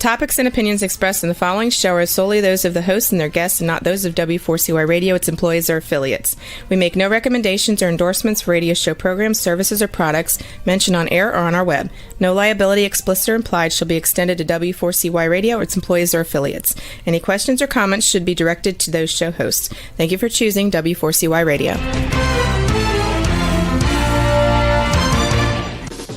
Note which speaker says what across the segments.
Speaker 1: topics and opinions expressed in the following show are solely those of the hosts and their guests and not those of W4CY Radio, its employees, or affiliates. We make no recommendations or endorsements for radio show programs, services, or products mentioned on air or on our web. No liability, explicit or implied, shall be extended to W4CY Radio or its employees or affiliates. Any questions or comments should be directed to those show hosts. Thank you for choosing W4CY Radio.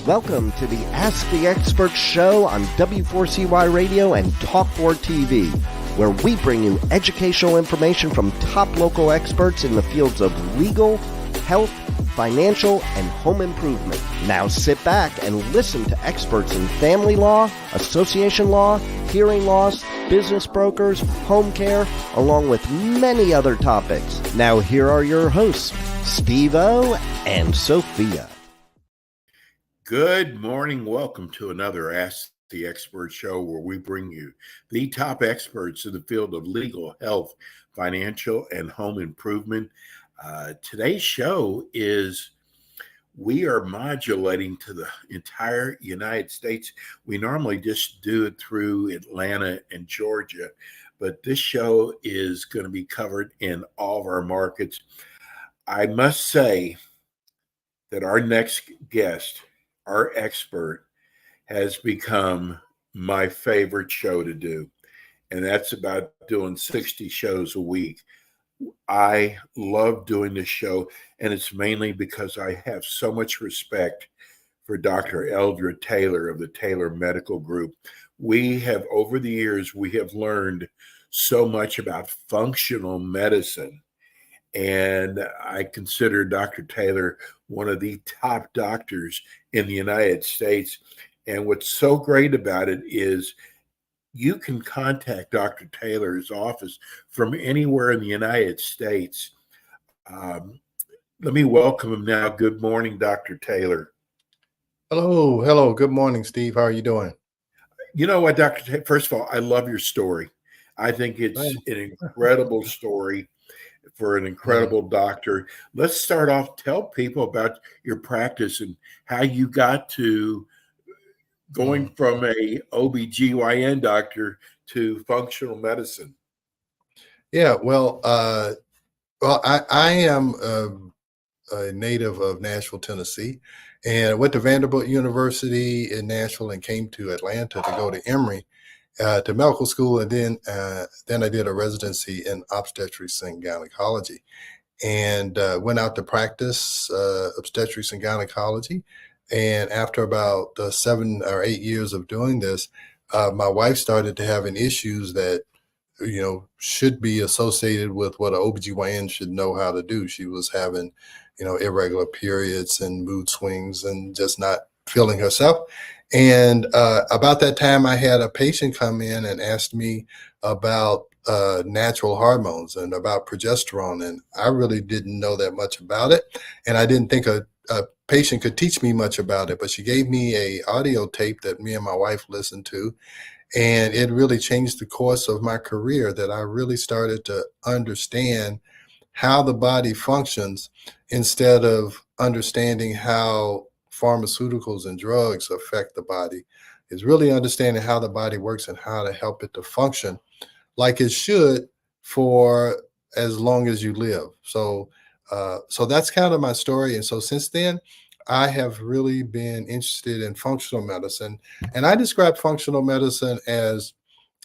Speaker 2: Welcome to the Ask the Expert show on W4CY Radio and Talk4 TV, where we bring you educational information from top local experts in the fields of legal, health, financial, and home improvement. Now sit back and listen to experts in family law, association law, hearing loss, business brokers, home care, along with many other topics. Now here are your hosts, Steve-O and Sophia.
Speaker 3: Good morning. Welcome to another Ask the Expert show where we bring you the top experts in the field of legal, health, financial, and home improvement. Today's show is we are modulating to the entire United States. We normally just do it through Atlanta and Georgia, but this show is going to be covered in all of our markets. I must say that our next guest, our expert, has become my favorite show to do, and that's about doing 60 shows a week. I love doing this show, and it's mainly because I have so much respect for Dr. Eldred Taylor of the Taylor Medical Group. We have, over the years, we have learned so much about functional medicine, and I consider Dr. Taylor one of the top doctors in the United States. And what's so great about it is you can contact Dr. Taylor's office from anywhere in the United States. Let me welcome him now. Good morning, Dr. Taylor.
Speaker 4: Hello. Good morning, Steve. How are you doing?
Speaker 3: You know what, Dr. Taylor, first of all, I love your story. I think it's an incredible story for an incredible doctor. Let's start off. Tell people about your practice and how you got to going from a OBGYN doctor to functional medicine.
Speaker 4: Yeah, well, I am a native of Nashville, Tennessee, and I went to Vanderbilt University in Nashville and came to Atlanta to go to Emory to medical school, and then I did a residency in obstetrics and gynecology, and went out to practice obstetrics and gynecology. And after about 7 or 8 years of doing this, my wife started to having issues that should be associated with what an OBGYN should know how to do. She was having irregular periods and mood swings and just not feeling herself. And about that time, I had a patient come in and asked me about natural hormones and about progesterone. And I really didn't know that much about it. And I didn't think a patient could teach me much about it. But she gave me a audio tape that me and my wife listened to. And it really changed the course of my career, that I really started to understand how the body functions instead of understanding how pharmaceuticals and drugs affect the body. Is really understanding how the body works and how to help it to function like it should for as long as you live. So that's kind of my story. And so since then, I have really been interested in functional medicine. And I describe functional medicine as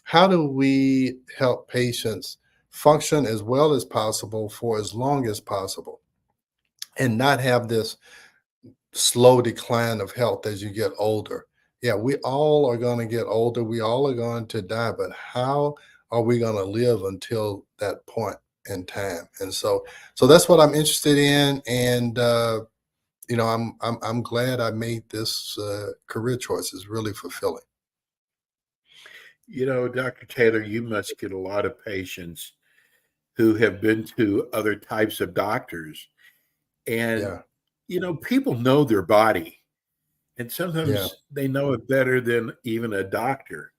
Speaker 4: how do we help patients function as well as possible for as long as possible and not have this slow decline of health as you get older. Yeah, we all are going to get older. We all are going to die, but how are we going to live until that point in time? And so that's what I'm interested in. And, I'm glad I made this career choice. It's really fulfilling.
Speaker 3: Dr. Taylor, you must get a lot of patients who have been to other types of doctors. And, people know their body. And sometimes they know it better than even a doctor.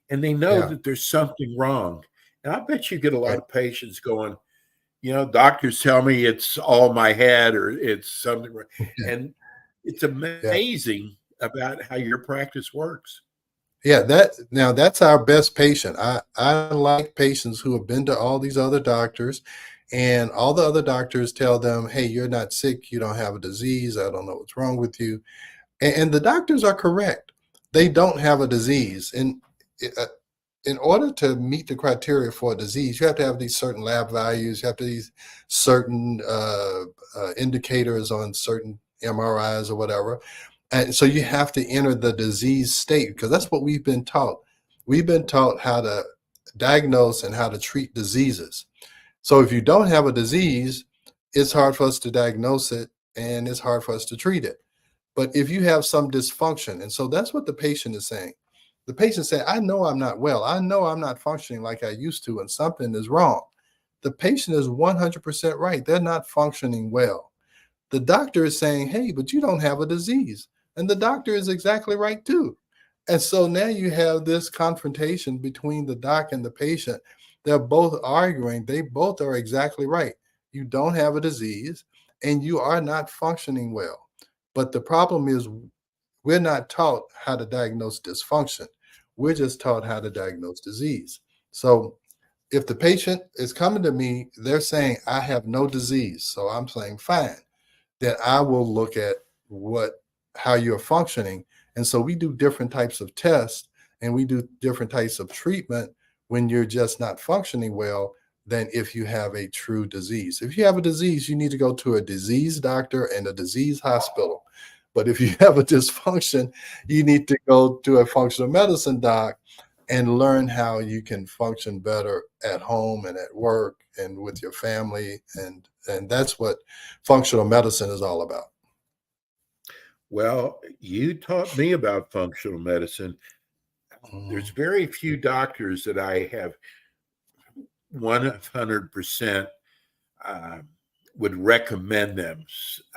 Speaker 3: And they know that there's something wrong. And I bet you get a lot of patients going, doctors tell me it's all my head or it's something wrong. And it's amazing about how your practice works.
Speaker 4: Yeah, that's our best patient. I like patients who have been to all these other doctors, and all the other doctors tell them, "Hey, you're not sick. You don't have a disease. I don't know what's wrong with you." And the doctors are correct. They don't have a disease. And uh, in order to meet the criteria for a disease, you have to have these certain lab values. You have to these certain indicators on certain MRIs or whatever. And so you have to enter the disease state because that's what we've been taught. We've been taught how to diagnose and how to treat diseases. So if you don't have a disease, it's hard for us to diagnose it and it's hard for us to treat it. But if you have some dysfunction, and so that's what the patient is saying. The patient said, I know I'm not well. I know I'm not functioning like I used to, and something is wrong. The patient is 100% right. They're not functioning well. The doctor is saying, hey, but you don't have a disease. And the doctor is exactly right too. And so now you have this confrontation between the doc and the patient. They're both arguing. They both are exactly right. You don't have a disease and you are not functioning well. But the problem is we're not taught how to diagnose dysfunction. We're just taught how to diagnose disease. So if the patient is coming to me, they're saying, I have no disease. So I'm saying, fine, then I will look at how you're functioning. And so we do different types of tests and we do different types of treatment when you're just not functioning well than if you have a true disease. If you have a disease, you need to go to a disease doctor and a disease hospital. But if you have a dysfunction, you need to go to a functional medicine doc and learn how you can function better at home and at work and with your family. And that's what functional medicine is all about.
Speaker 3: Well, you taught me about functional medicine. There's very few doctors that I have 100% would recommend them.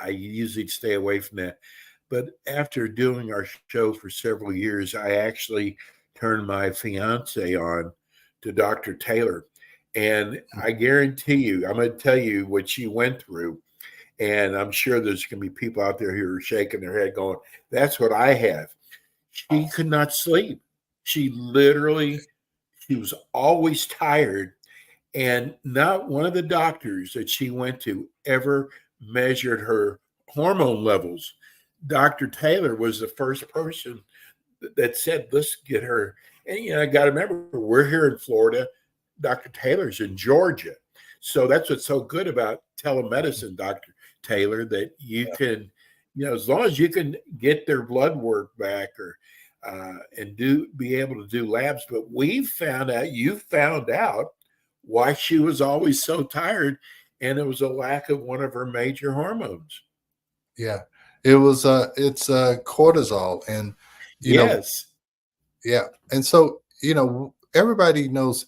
Speaker 3: I usually stay away from that. But after doing our show for several years, I actually turned my fiance on to Dr. Taylor. And I guarantee you, I'm going to tell you what she went through. And I'm sure there's going to be people out there who are shaking their head going, that's what I have. She could not sleep. She was always tired. And not one of the doctors that she went to ever measured her hormone levels. Dr. Taylor was the first person that said, let's get her. And, I got to remember, we're here in Florida. Dr. Taylor's in Georgia. So that's what's so good about telemedicine, Dr. Taylor, that you can, as long as you can get their blood work back or and be able to do labs. But you found out why she was always so tired, and it was a lack of one of her major hormones.
Speaker 4: Yeah, it was it's cortisol, and
Speaker 3: yes,
Speaker 4: yeah, and so everybody knows,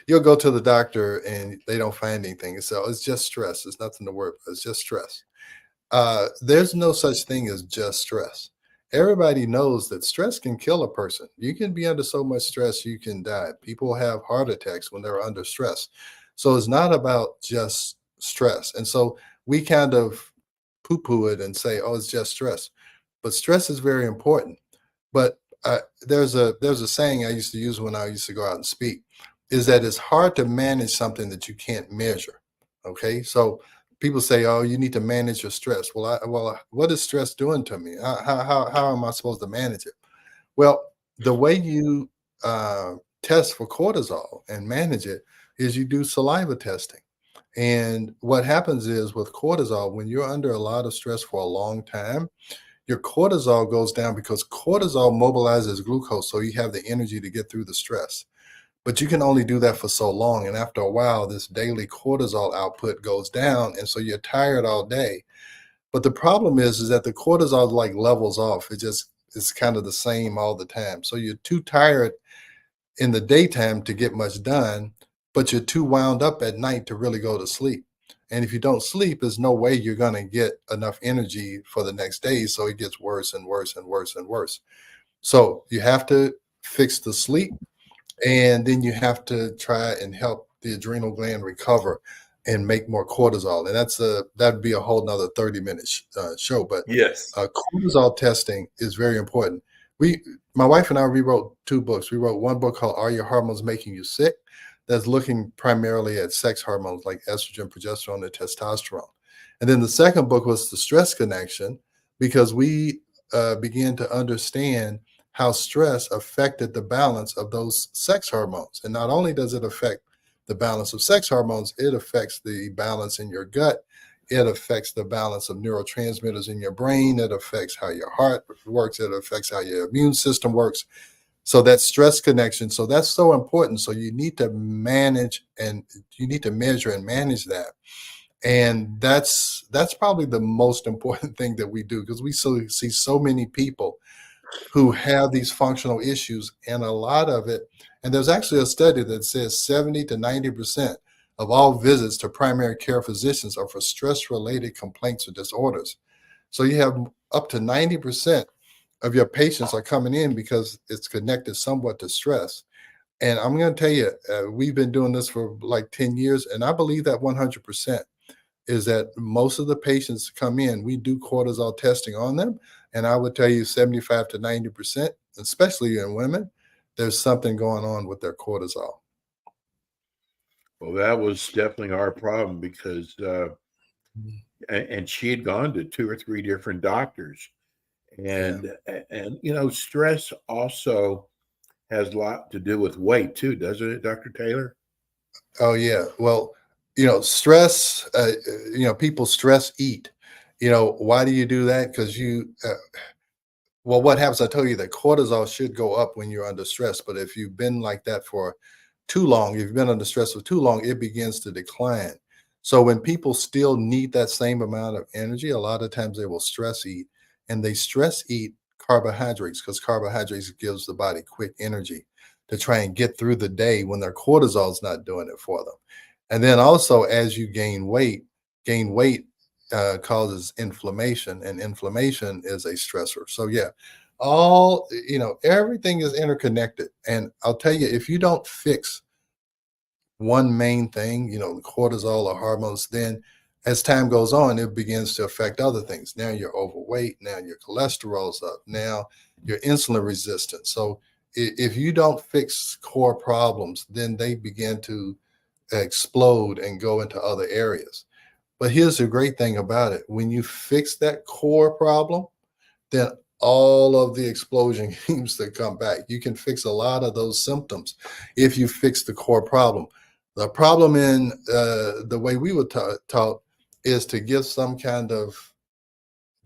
Speaker 4: you'll go to the doctor and they don't find anything. So it's just stress. It's nothing to worry about. It's just stress. There's no such thing as just stress. Everybody knows that stress can kill a person. You can be under so much stress, you can die. People have heart attacks when they're under stress. So it's not about just stress. And so we kind of poo-poo it and say, oh, it's just stress. But stress is very important. But there's a saying I used to use when I used to go out and speak, is that it's hard to manage something that you can't measure. Okay, so people say, oh, you need to manage your stress. Well, what is stress doing to me? How am I supposed to manage it? Well, the way you test for cortisol and manage it is you do saliva testing. And what happens is with cortisol, when you're under a lot of stress for a long time, your cortisol goes down because cortisol mobilizes glucose so you have the energy to get through the stress. But you can only do that for so long. And after a while, this daily cortisol output goes down. And so you're tired all day. But the problem is that the cortisol levels off. It's kind of the same all the time. So you're too tired in the daytime to get much done, but you're too wound up at night to really go to sleep. And if you don't sleep, there's no way you're going to get enough energy for the next day. So it gets worse and worse and worse and worse. So you have to fix the sleep. And then you have to try and help the adrenal gland recover and make more cortisol. And that'd be a whole nother 30-minute show. But
Speaker 5: yes,
Speaker 4: cortisol testing is very important. my wife and I, we wrote 2 books. We wrote one book called Are Your Hormones Making You Sick? That's looking primarily at sex hormones like estrogen, progesterone, and testosterone. And then the second book was The Stress Connection, because we began to understand how stress affected the balance of those sex hormones. And not only does it affect the balance of sex hormones, it affects the balance in your gut. It affects the balance of neurotransmitters in your brain. It affects how your heart works. It affects how your immune system works. So that stress connection, so that's so important. So you need to manage, and you need to measure and manage that. And that's probably the most important thing that we do, because we see so many people who have these functional issues, and a lot of it, and there's actually a study that says 70 to 90% of all visits to primary care physicians are for stress-related complaints or disorders. So you have up to 90% of your patients are coming in because it's connected somewhat to stress. And I'm going to tell you, we've been doing this for like 10 years, and I believe that 100% is that most of the patients come in, we do cortisol testing on them. And I would tell you 75 to 90%, especially in women, there's something going on with their cortisol.
Speaker 3: Well, that was definitely our problem because, and she had gone to 2 or 3 different doctors.
Speaker 4: Yeah.
Speaker 3: And stress also has a lot to do with weight too, doesn't it, Dr. Taylor?
Speaker 4: Oh, yeah. Well, stress, people stress eat. Why do you do that? Because well, what happens, I told you that cortisol should go up when you're under stress, but if you've been like that for too long, if you've been under stress for too long, it begins to decline. So when people still need that same amount of energy, a lot of times they will stress eat, and they stress eat carbohydrates, because carbohydrates gives the body quick energy to try and get through the day when their cortisol is not doing it for them. And then also, as you gain weight causes inflammation, and inflammation is a stressor. So yeah, everything is interconnected. And I'll tell you, if you don't fix one main thing, the cortisol or hormones, then as time goes on, it begins to affect other things. Now you're overweight. Now your cholesterol's up. Now you're insulin resistant. So if you don't fix core problems, then they begin to explode and go into other areas. But here's the great thing about it. When you fix that core problem, then all of the explosion seems to come back. You can fix a lot of those symptoms if you fix the core problem. The problem in the way we were taught is to give some kind of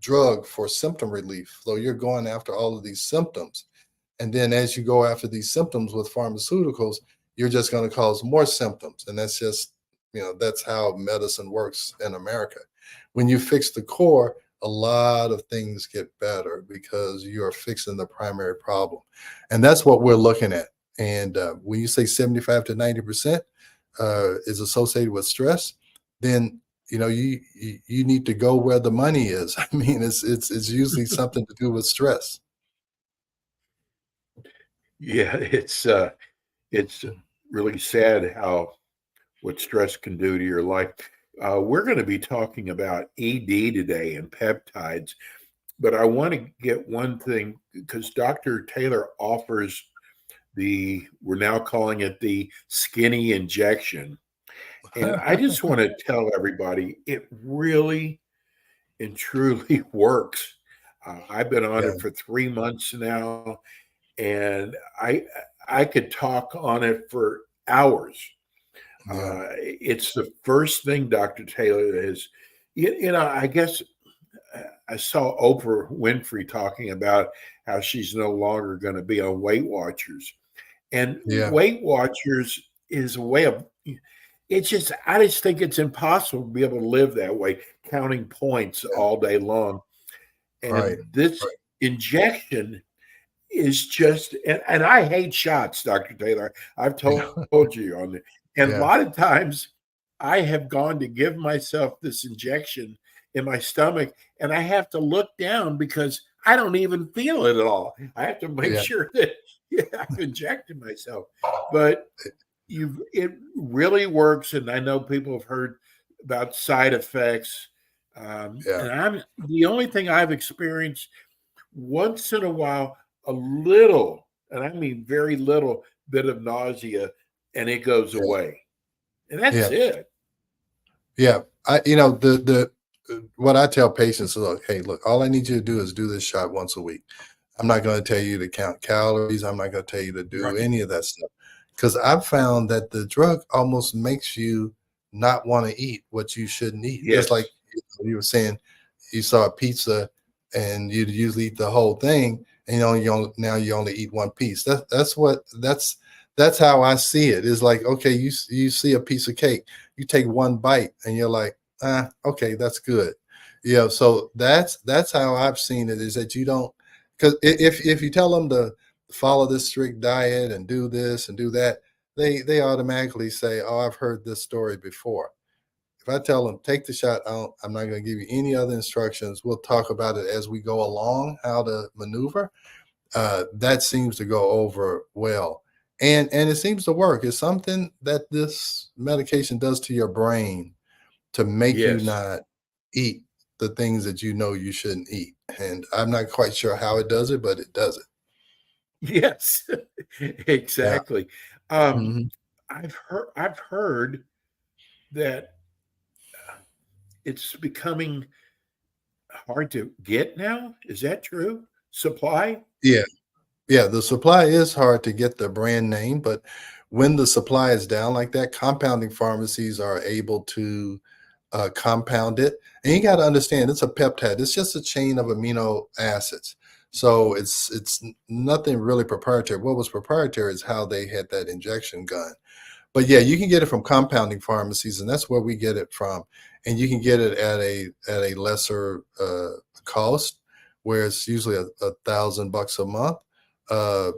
Speaker 4: drug for symptom relief. So you're going after all of these symptoms. And then as you go after these symptoms with pharmaceuticals, you're just going to cause more symptoms. And that's just, that's how medicine works in America. When you fix the core, a lot of things get better because you're fixing the primary problem. And that's what we're looking at. And when you say 75 to 90% is associated with stress, then you need to go where the money is. I mean, it's usually something to do with stress.
Speaker 3: Yeah, it's really sad what stress can do to your life. We're going to be talking about ED today and peptides, but I want to get one thing, because Dr. Taylor offers we're now calling it the skinny injection. And I just want to tell everybody, it really and truly works. I've been on it for 3 months now, and I could talk on it for hours. It's the first thing Dr. Taylor is, I guess I saw Oprah Winfrey talking about how she's no longer going to be on Weight Watchers. And Weight Watchers is a way of, I just think it's impossible to be able to live that way, counting points all day long. And this injection is just, and I hate shots, Dr. Taylor. I've told you on the, and a lot of times I have gone to give myself this injection in my stomach, and I have to look down because I don't even feel it at all. I have to make sure that I've injected myself. But it really works, and I know people have heard about side effects. And the only thing I've experienced once in a while, a little, and I mean very little bit of nausea, and it goes
Speaker 4: Yeah.
Speaker 3: away. And that's
Speaker 4: Yeah.
Speaker 3: it.
Speaker 4: Yeah. The what I tell patients is, look, hey, look, all I need you to do is do this shot once a week. I'm not going to tell you to count calories. I'm not going to tell you to do
Speaker 3: Right.
Speaker 4: any of that stuff, because I've found that the drug almost makes you not want to eat what you shouldn't eat. Just
Speaker 3: Yes.
Speaker 4: like you were saying, you saw a pizza and you'd usually eat the whole thing, and now you only eat one piece. That's how I see it. It's like, okay, you see a piece of cake, you take one bite, and you're like, okay, that's good. So that's how I've seen it, is that you don't, because if you tell them to follow this strict diet and do this and do that, they automatically say, oh, I've heard this story before. If I tell them, take the shot, I'm not going to give you any other instructions. We'll talk about it as we go along, how to maneuver. That seems to go over well. And it seems to work. It's something that this medication does to your brain to make you
Speaker 3: Yes.
Speaker 4: not eat the things that you know you shouldn't eat. And I'm not quite sure how it does it, but it does it.
Speaker 3: Yes.
Speaker 4: Yeah.
Speaker 3: Exactly.
Speaker 4: Mhm.
Speaker 3: I've heard that it's becoming hard to get now. Is that true? Supply?
Speaker 4: Yeah. Yeah, the supply is hard to get the brand name, but when the supply is down like that, compounding pharmacies are able to compound it. And you got to understand, it's a peptide. It's just a chain of amino acids. So it's nothing really proprietary. What was proprietary is how they had that injection gun. But yeah, you can get it from compounding pharmacies, and that's where we get it from. And you can get it at a lesser cost, where it's usually $1,000 a month uh,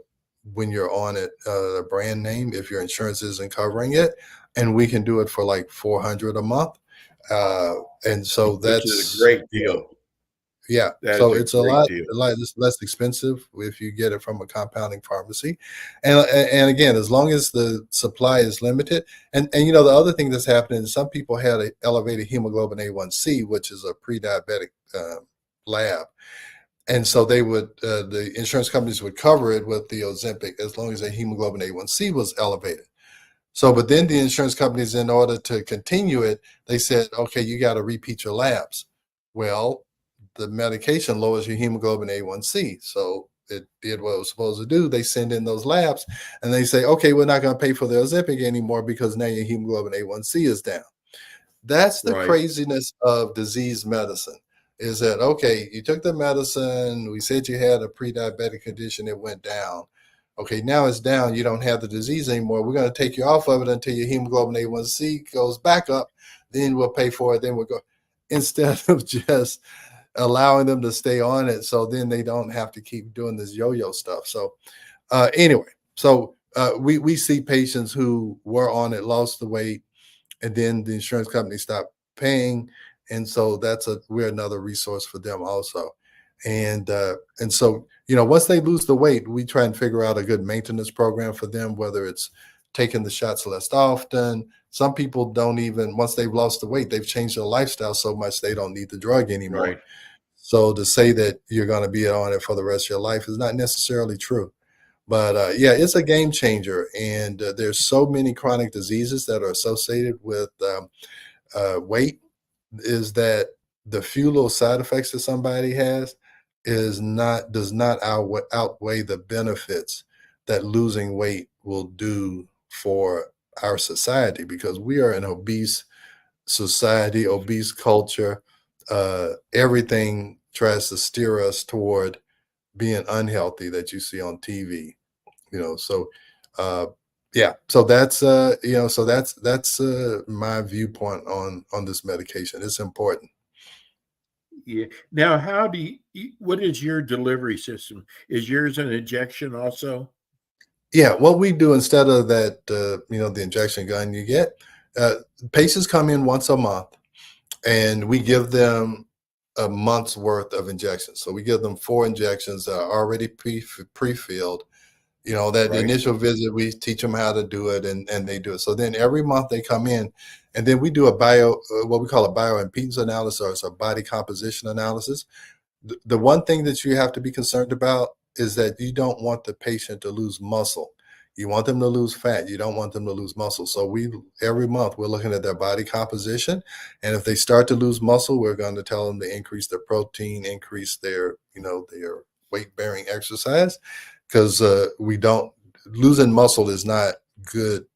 Speaker 4: when you're on it, a brand name, if your insurance isn't covering it, and we can do it for like $400 a month. And so
Speaker 3: Which is a
Speaker 4: that's,
Speaker 3: great deal.
Speaker 4: yeah.
Speaker 3: That
Speaker 4: So
Speaker 3: is
Speaker 4: it's
Speaker 3: a great deal.
Speaker 4: a lot less expensive if you get it from a compounding pharmacy. And again, as long as the supply is limited, and the other thing that's happening is some people had an elevated hemoglobin A1C, which is a pre-diabetic lab. And so they would, the insurance companies would cover it with the Ozempic as long as the hemoglobin A1C was elevated. So, but then the insurance companies, in order to continue it, they said, okay, you got to repeat your labs. Well, the medication lowers your hemoglobin A1C. So it did what it was supposed to do. They send in those labs and they say, okay, we're not going to pay for the Ozempic anymore because now your hemoglobin A1C is down. That's the
Speaker 3: Right.
Speaker 4: craziness of disease medicine, is that, okay, you took the medicine, we said you had a pre-diabetic condition, it went down. Okay, now it's down, you don't have the disease anymore. We're going to take you off of it until your hemoglobin A1C goes back up, then we'll pay for it, then we'll go, instead of just allowing them to stay on it, so then they don't have to keep doing this yo-yo stuff. So anyway, so we see patients who were on it, lost the weight, and then the insurance company stopped paying, and so we're another resource for them also. And so once they lose the weight, we try and figure out a good maintenance program for them, whether it's taking the shots less often. Some people don't even, once they've lost the weight, they've changed their lifestyle so much they don't need the drug anymore.
Speaker 3: Right.
Speaker 4: So to say that you're going to be on it for the rest of your life is not necessarily true. But yeah, it's a game changer. And there's so many chronic diseases that are associated with weight, is that the few little side effects that somebody has does not outweigh the benefits that losing weight will do for our society, because we are an obese society, obese culture. Everything tries to steer us toward being unhealthy that you see on TV. So yeah, so that's my viewpoint on this medication. It's important.
Speaker 3: Yeah. Now, what is your delivery system? Is yours an injection also?
Speaker 4: Yeah, what we do, instead of that, the injection gun you get, patients come in once a month, and we give them a month's worth of injections. So we give them 4 injections that are already pre-filled. That the
Speaker 3: Right.
Speaker 4: initial visit, we teach them how to do it, and they do it. So then every month they come in, and then we do what we call a bioimpedance analysis, or it's a body composition analysis. The one thing that you have to be concerned about is that you don't want the patient to lose muscle. You want them to lose fat. You don't want them to lose muscle. So every month we're looking at their body composition. And if they start to lose muscle, we're going to tell them to increase their protein, increase their weight bearing exercise, because losing muscle is not good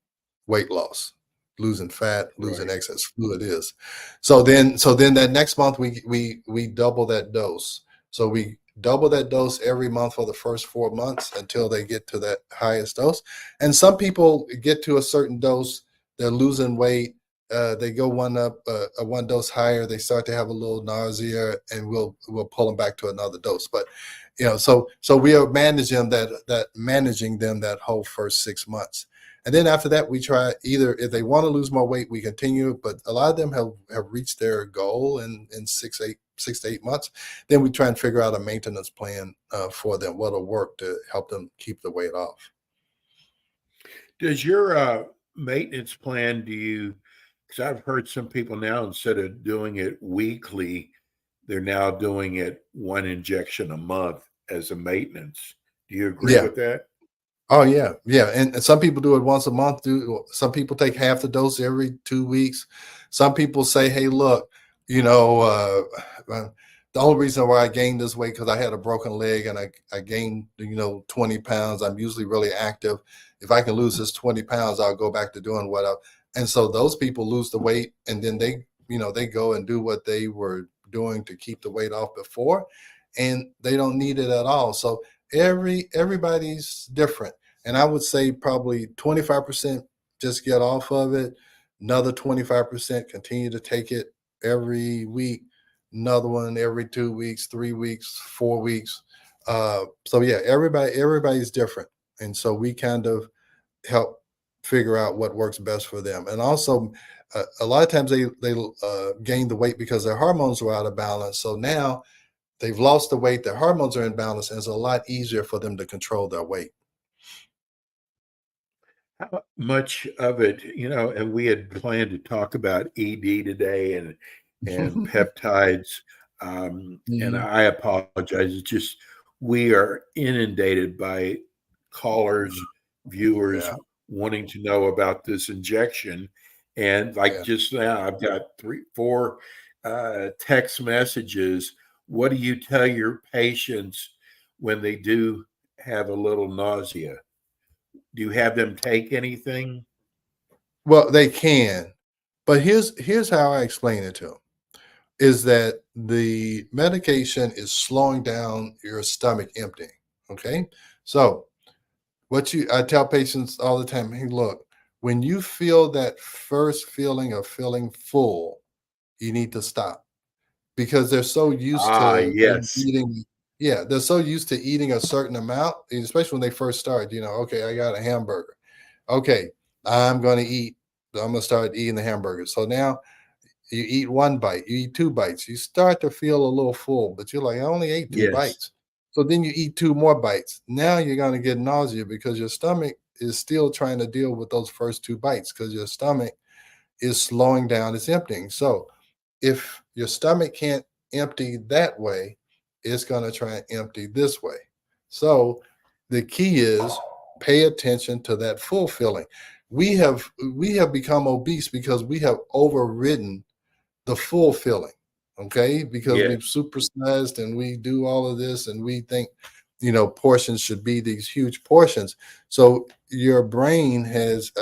Speaker 4: weight loss. Losing fat, losing excess fluid is. So then that next month we double that dose. So we double that dose every month for the first 4 months until they get to that highest dose. And some people get to a certain dose, they're losing weight, they go one dose higher, they start to have a little nausea, and we'll pull them back to another dose. But so we are managing them that whole first 6 months. And then after that, we try either, if they want to lose more weight, we continue, but a lot of them have reached their goal in 6 to 8 months. Then we try and figure out a maintenance plan for them, what'll work to help them keep the weight off.
Speaker 3: Does your maintenance plan, because I've heard some people now, instead of doing it weekly, they're now doing it 1 injection a month as a maintenance. Do you agree with that?
Speaker 4: Oh, yeah. Yeah. And some people do it once a month. Some people take half the dose every 2 weeks. Some people say, hey, look, the only reason why I gained this weight because I had a broken leg and I gained, 20 pounds. I'm usually really active. If I can lose this 20 pounds, I'll go back to doing and so those people lose the weight, and then they go and do what they were doing to keep the weight off before, and they don't need it at all. So everybody's different. And I would say probably 25% just get off of it. Another 25% continue to take it every week. Another one every 2 weeks, 3 weeks, 4 weeks. So yeah, everybody's different. And so we kind of help figure out what works best for them. And also a lot of times they gain the weight because their hormones were out of balance. So now they've lost the weight, their hormones are in balance, and it's a lot easier for them to control their weight.
Speaker 3: How much of it, and we had planned to talk about ED today and peptides, and I apologize. It's just we are inundated by callers, viewers wanting to know about this injection. And just now, I've got 4 text messages. What do you tell your patients when they do have a little nausea? Do you have them take anything?
Speaker 4: Well, they can, but here's how I explain it to them, is that the medication is slowing down your stomach emptying. Okay. So I tell patients all the time, hey, look, when you feel that first feeling of feeling full, you need to stop, because they're so used to eating. Yeah, they're so used to eating a certain amount, especially when they first start. Okay, I got a hamburger. Okay, I'm going to start eating the hamburger. So now you eat 1 bite, you eat 2 bites, you start to feel a little full, but you're like, I only ate 2 bites. So then you eat 2 more bites. Now you're going to get nausea because your stomach is still trying to deal with those first 2 bites, because your stomach is slowing down its emptying. So if your stomach can't empty that way, it's going to try and empty this way. So the key is pay attention to that full feeling. We have become obese because we have overridden the full feeling. Okay, because we've supersized and we do all of this, and we think portions should be these huge portions. So your brain has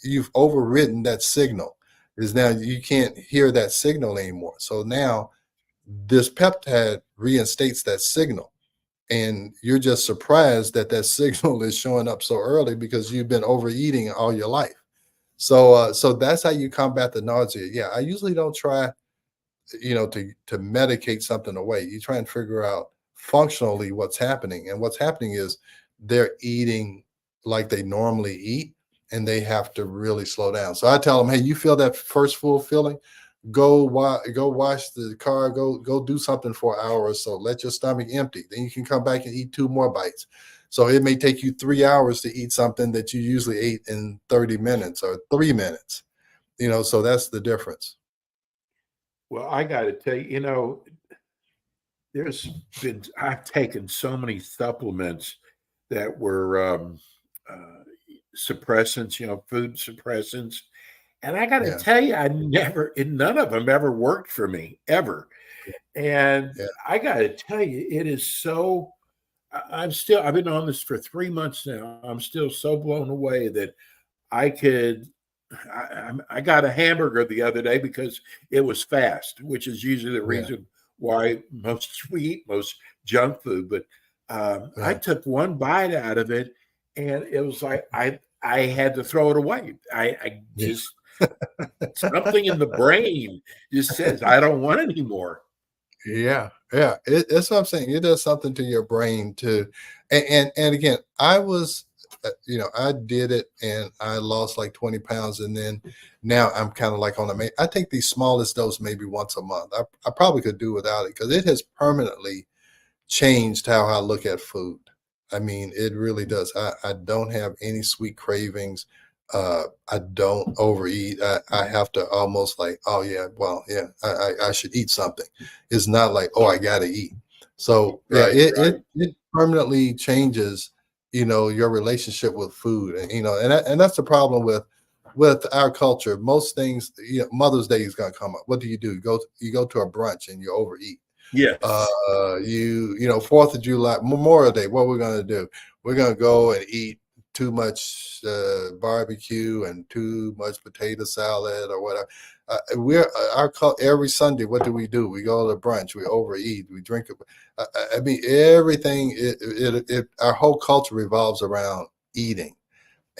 Speaker 4: you've overridden that signal. Is now you can't hear that signal anymore. So now this peptide reinstates that signal, and you're just surprised that signal is showing up so early because you've been overeating all your life. So that's how you combat the nausea. Yeah, I usually don't try to medicate something away. You try and figure out functionally what's happening, and what's happening is they're eating like they normally eat, and they have to really slow down. So I tell them, hey, you feel that first full feeling? Go wash the car, go do something for an hour or so. Let your stomach empty. Then you can come back and eat 2 more bites. So it may take you 3 hours to eat something that you usually ate in 30 minutes or 3 minutes. So that's the difference.
Speaker 3: Well, I got to tell you, I've taken so many supplements that were suppressants, food suppressants. And I got to
Speaker 4: Yeah.
Speaker 3: tell you, none of them ever worked for me, ever. And
Speaker 4: Yeah.
Speaker 3: I got to tell you, it is so, I've been on this for 3 months now. I'm still so blown away that I got a hamburger the other day because it was fast, which is usually the reason why we eat most junk food. But I took one bite out of it, and it was like I had to throw it away. I just something in the brain just says I don't want it anymore.
Speaker 4: Yeah. It's what I'm saying. It does something to your brain too. And again, I was, I did it and I lost like 20 pounds, and then now I'm kind of like I take the smallest dose maybe once a month. I probably could do without it because it has permanently changed how I look at food. I mean, it really does. I don't have any sweet cravings. I don't overeat. I have to almost like, I should eat something. It's not like, I got to eat. So it permanently changes, your relationship with food, and that's the problem with our culture. Most things, Mother's Day is going to come up. What do? You go to a brunch and you overeat.
Speaker 3: Yeah.
Speaker 4: 4th of July, Memorial Day. What we're going to do? We're going to go and eat too much barbecue and too much potato salad or whatever. Every Sunday, what do? We go to brunch, we overeat, we drink. I mean, everything. Our whole culture revolves around eating,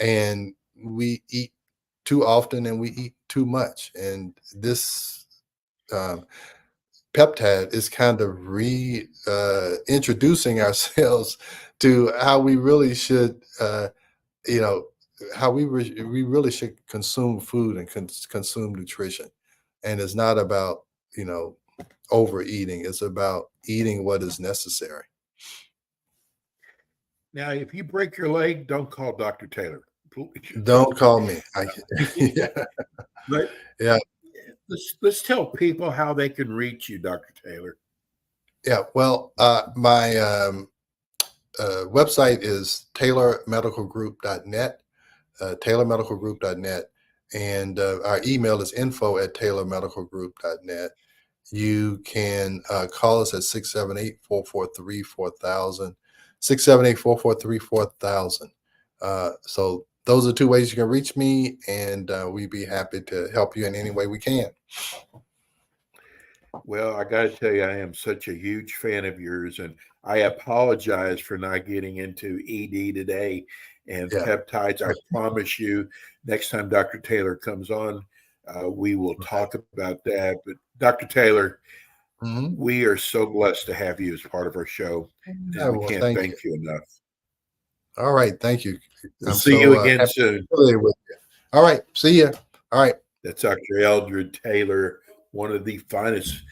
Speaker 4: and we eat too often and we eat too much. And this peptide is kind of introducing ourselves to how we really should. How we really should consume food and consume nutrition. And it's not about, overeating. It's about eating what is necessary.
Speaker 3: Now, if you break your leg, don't call Dr. Taylor.
Speaker 4: Don't call me.
Speaker 3: But let's tell people how they can reach you, Dr. Taylor.
Speaker 4: Yeah, well, my website is taylormedicalgroup.net, taylormedicalgroup.net, and our email is info@taylormedicalgroup.net. You can call us at 678-443-4000, 678-443-4000. So those are two ways you can reach me, and we'd be happy to help you in any way we can.
Speaker 3: Well, I got to tell you, I am such a huge fan of yours, and I apologize for not getting into ED today and peptides. I promise you, next time Dr. Taylor comes on, we will talk about that. But Dr. Taylor, we are so blessed to have you as part of our show. We can't thank you enough.
Speaker 4: All right. Thank you.
Speaker 3: We'll see you again soon.
Speaker 4: All right. See you. All right.
Speaker 3: That's Dr. Eldred Taylor, one of the finest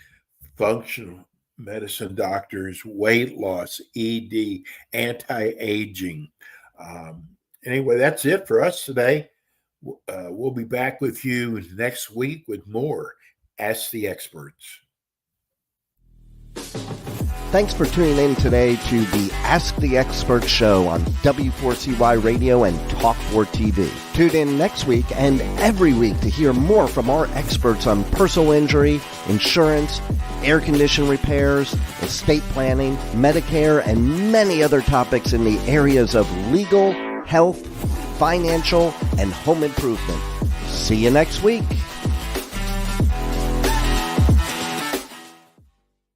Speaker 3: functional medicine doctors, weight loss, ED, anti-aging. Anyway, that's it for us today. We'll be back with you next week with more Ask the Experts.
Speaker 2: Thanks for tuning in today to the Ask the Expert show on W4CY Radio and Talk4 TV. Tune in next week and every week to hear more from our experts on personal injury, insurance, air condition repairs, estate planning, Medicare, and many other topics in the areas of legal, health, financial, and home improvement. See you next week.